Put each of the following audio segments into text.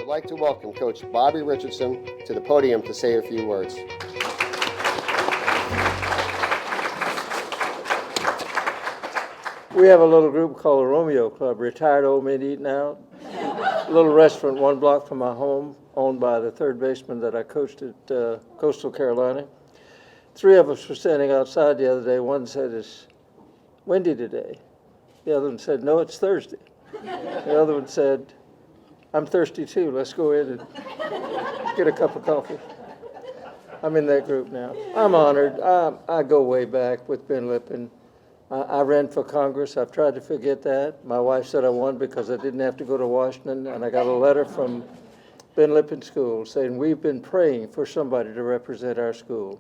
would like to welcome Coach Bobby Richardson to the podium to say a few words. We have a little group called the Romeo Club, retired old men eating out. A little restaurant 1 block from my home, owned by the third baseman that I coached at Coastal Carolina. 3 of us were standing outside the other day. One said, "It's windy today." The other one said, "No, it's Thursday." The other one said, "I'm thirsty too. Let's go in and get a cup of coffee." I'm in that group now. I'm honored. I go way back with Ben Lippin. I ran for Congress. I've tried to forget that. My wife said I won because I didn't have to go to Washington, and I got a letter from Ben Lippin School saying, "We've been praying for somebody to represent our school."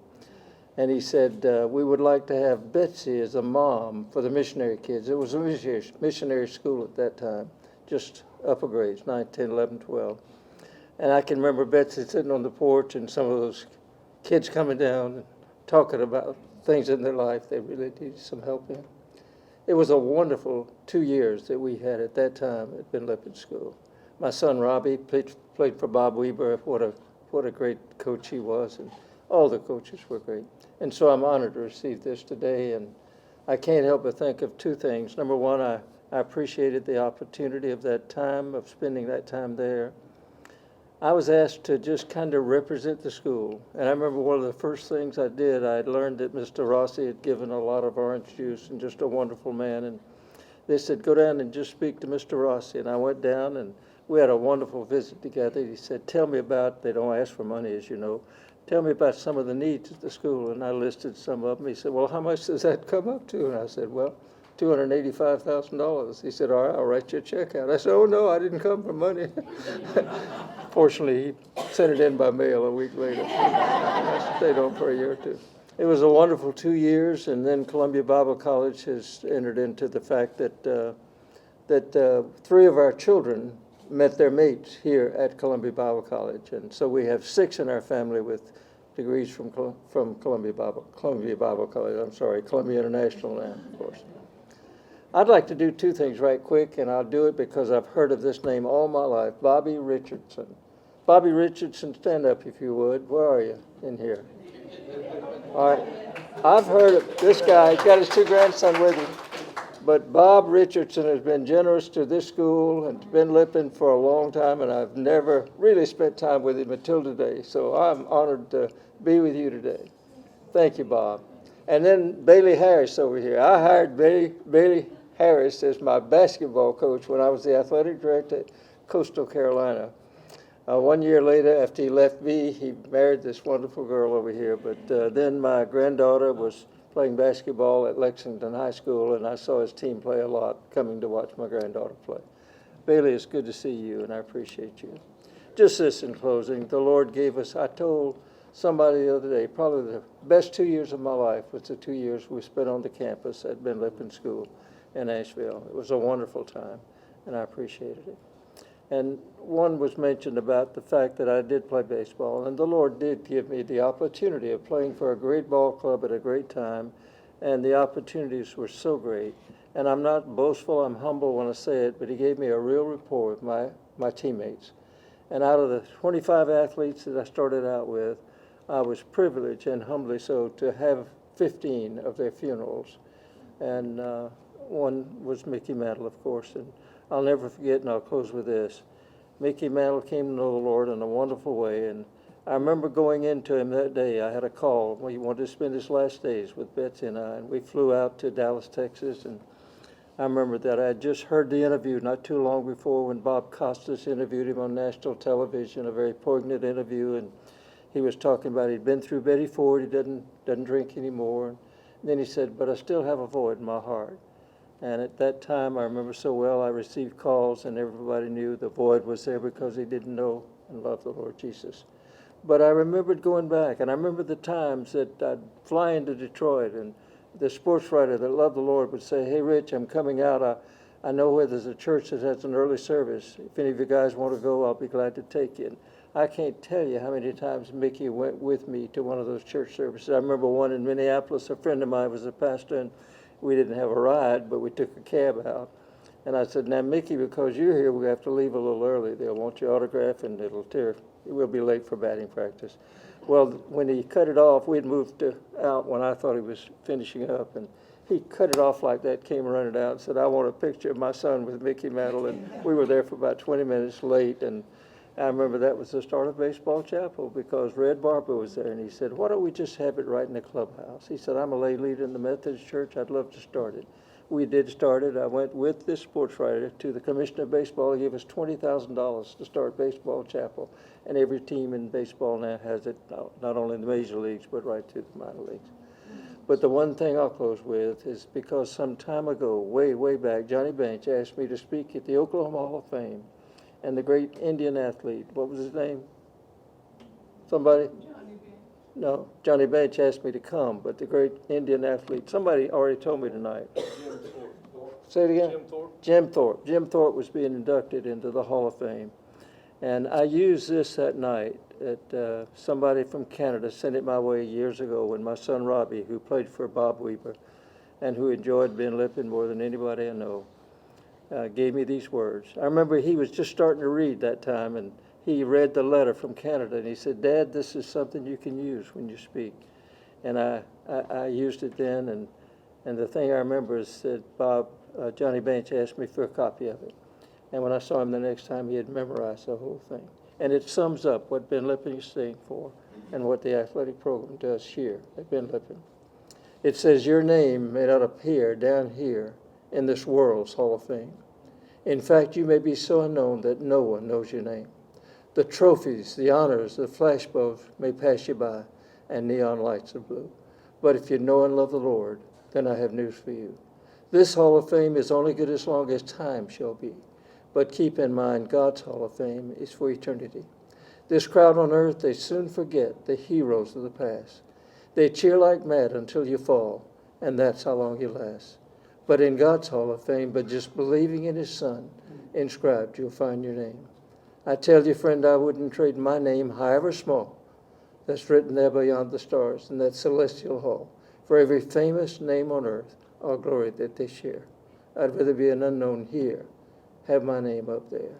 And he said, "We would like to have Betsy as a mom for the missionary kids." It was a missionary school at that time, just upper grades, 9, 10, 11, 12. And I can remember Betsy sitting on the porch and some of those kids coming down and talking about things in their life they really needed some help in. It was a wonderful 2 years that we had at that time at Ben Lippin School. My son Robbie played for Bob Weber. What a great coach he was, and all the coaches were great. And so I'm honored to receive this today, and I can't help but think of 2 things. Number one, I appreciated the opportunity of that time, of spending that time there. I was asked to just kind of represent the school. And I remember one of the first things I did, I had learned that Mr. Rossi had given a lot of orange juice and just a wonderful man. And they said, "Go down and just speak to Mr. Rossi." And I went down and we had a wonderful visit together. He said, "Tell me about," they don't ask for money, as you know, "tell me about some of the needs at the school." And I listed some of them. He said, "Well, how much does that come up to?" And I said, "Well, $285,000. He said, "All right, I'll write you a check out." I said, "Oh, no, I didn't come for money." Fortunately, he sent it in by mail a week later. I stayed on for a year or 2. It was a wonderful 2 years, and then Columbia Bible College has entered into the fact that 3 of our children met their mates here at Columbia Bible College, and so we have 6 in our family with degrees from Columbia Bible College. I'm sorry, Columbia International now, of course. I'd like to do 2 things right quick, and I'll do it because I've heard of this name all my life, Bobby Richardson. Bobby Richardson, stand up if you would. Where are you in here? All right. I've heard of this guy. He's got his 2 grandsons with him. But Bob Richardson has been generous to this school and Ben Lippin for a long time, and I've never really spent time with him until today. So I'm honored to be with you today. Thank you, Bob. And then Bailey Harris over here. I hired Bailey Harris as my basketball coach when I was the athletic director at Coastal Carolina. 1 year later, after he left me, he married this wonderful girl over here. But then my granddaughter was playing basketball at Lexington High School, and I saw his team play a lot, coming to watch my granddaughter play. Bailey, it's good to see you, and I appreciate you. Just this in closing, the Lord gave us, I told somebody the other day, probably the best 2 years of my life was the 2 years we spent on the campus at Ben Lippin School in Asheville. It was a wonderful time, and I appreciated it. And one was mentioned about the fact that I did play baseball, and the Lord did give me the opportunity of playing for a great ball club at a great time, and the opportunities were so great. And I'm not boastful, I'm humble when I say it, but he gave me a real rapport with my teammates. And out of the 25 athletes that I started out with, I was privileged, and humbly so, to have 15 of their funerals. And one was Mickey Mantle, of course, and I'll never forget, and I'll close with this. Mickey Mantle came to know the Lord in a wonderful way, and I remember going into him that day. I had a call. He wanted to spend his last days with Betsy and I, and we flew out to Dallas, Texas, and I remember that I had just heard the interview not too long before when Bob Costas interviewed him on national television, a very poignant interview, and he was talking about he'd been through Betty Ford, he doesn't drink anymore. And then he said, "But I still have a void in my heart." And at that time, I remember so well, I received calls, and everybody knew the void was there because he didn't know and love the Lord Jesus. But I remembered going back, and I remember the times that I'd fly into Detroit, and the sports writer that loved the Lord would say, "Hey, Rich, I'm coming out. I know where there's a church that has an early service. If any of you guys want to go, I'll be glad to take you." And I can't tell you how many times Mickey went with me to one of those church services. I remember one in Minneapolis. A friend of mine was a pastor, and we didn't have a ride, but we took a cab out. And I said, now, Mickey, because you're here, we have to leave a little early. They'll want your autograph, and we'll be late for batting practice. Well, when he cut it off, we'd moved out when I thought he was finishing up, and he cut it off like that, came running out and said, I want a picture of my son with Mickey Mantle. And we were there for about 20 minutes late, and I remember that was the start of Baseball Chapel because Red Barber was there, and he said, why don't we just have it right in the clubhouse? He said, I'm a lay leader in the Methodist Church. I'd love to start it. We did start it. I went with this sports writer to the Commissioner of Baseball. He gave us $20,000 to start Baseball Chapel, and every team in baseball now has it, not only in the major leagues, but right to the minor leagues. But the one thing I'll close with is because some time ago, way back, Johnny Bench asked me to speak at the Oklahoma Hall of Fame, and the great Indian athlete, what was his name? Somebody? No, Johnny Bench asked me to come, but the great Indian athlete, somebody already told me tonight. Jim Thorpe. Say it again? Jim Thorpe. Jim Thorpe. Jim Thorpe was being inducted into the Hall of Fame. And I used this that night. Somebody from Canada sent it my way years ago when my son Robbie, who played for Bob Weaver and who enjoyed Ben Lippin more than anybody I know, gave me these words. I remember he was just starting to read that time, and he read the letter from Canada, and he said, Dad, this is something you can use when you speak. And I used it then, and the thing I remember is that Johnny Bench asked me for a copy of it. And when I saw him the next time, he had memorized the whole thing. And it sums up what Ben Lippin is saying for and what the athletic program does here at Ben Lippin. It says, your name may not appear down here in this world's Hall of Fame. In fact, you may be so unknown that no one knows your name. The trophies, the honors, the flash bulbs may pass you by, and neon lights are blue. But if you know and love the Lord, then I have news for you. This Hall of Fame is only good as long as time shall be. But keep in mind, God's Hall of Fame is for eternity. This crowd on earth, they soon forget the heroes of the past. They cheer like mad until you fall, and that's how long you last. But in God's Hall of Fame, but just believing in His Son, inscribed, you'll find your name. I tell you, friend, I wouldn't trade my name, however small, that's written there beyond the stars in that celestial hall, for every famous name on earth or glory that they share. I'd rather be an unknown here, have my name up there.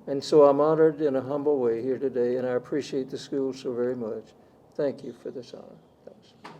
And so I'm honored in a humble way here today, and I appreciate the school so very much. Thank you for this honor. Thanks.